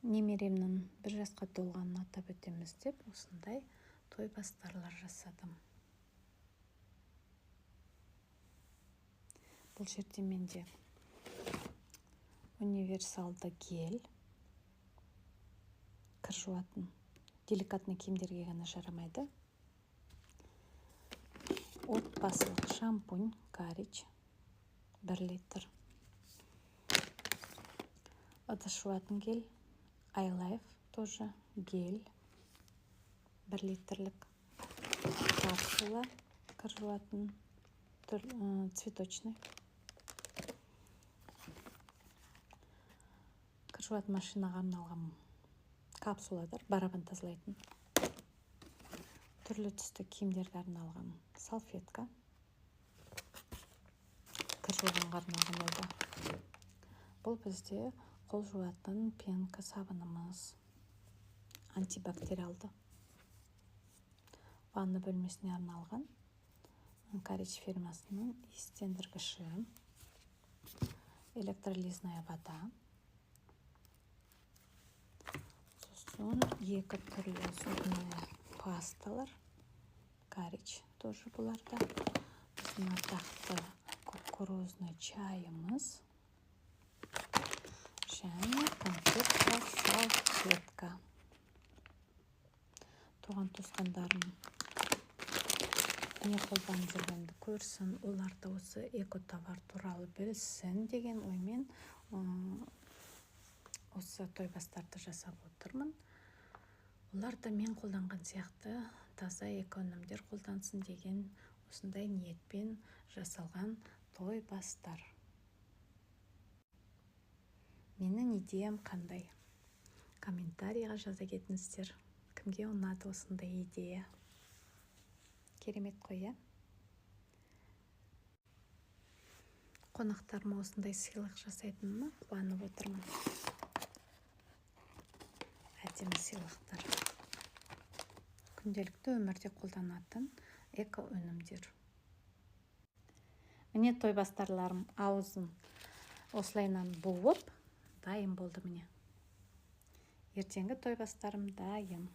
немеремнің 1 жасқа толғанын атап өтеміз деп осындай той бастарлар жасадым. Бұл жерде менде универсалды гель, кір жуатын, деликатный киімдерге ғана жарамайды. Отбасылық шампунь Карич 1 литр. Ыдыс жуатын гель iLife тоже гель 1 литрлік. Капсула кір жуатын цветочный. Кір жуатын машинаға арналған капсуладар, барабан тазалайтын. Түрлі түсті киімдерге арналған салфетка. Кір жуғанға арналған ойда. Бұл бізде қол жуатын пенка сабынымыз. Антибактериалды. Ванна бөлмесіне арналған Карич фирмасының иістендіргіші. Электролизная вода. Сосын 2 түрлі зубная пасталар. Карич тоже бұларда. Біздің атақты кукурузный чайымыз. Және конфетка салфетка. Туған туысқандарым не қолданып жүргенді көрсін, олар да осы экотовар туралы білсін деген оймен осы той бастарды жасап отырмын. Олар да мен қолданған сияқты таза экономдер қолдансын деген осындай ниетпен жасалған той бастар. Менің идеям қандай? Комментарийға жаза кетіңіздер. Кімге ұнады осындай идея? Керемет қой, қонақтарыма осындай сыйлық жасайтыныма қуанып отырмын. Әдемі сыйлықтар. Күнделікті өмірде қолданатын эко өнімдер. Міне той бастарларым аузын осылайынан буып, дайын болды міне. Ертеңгі той бастарым дайын.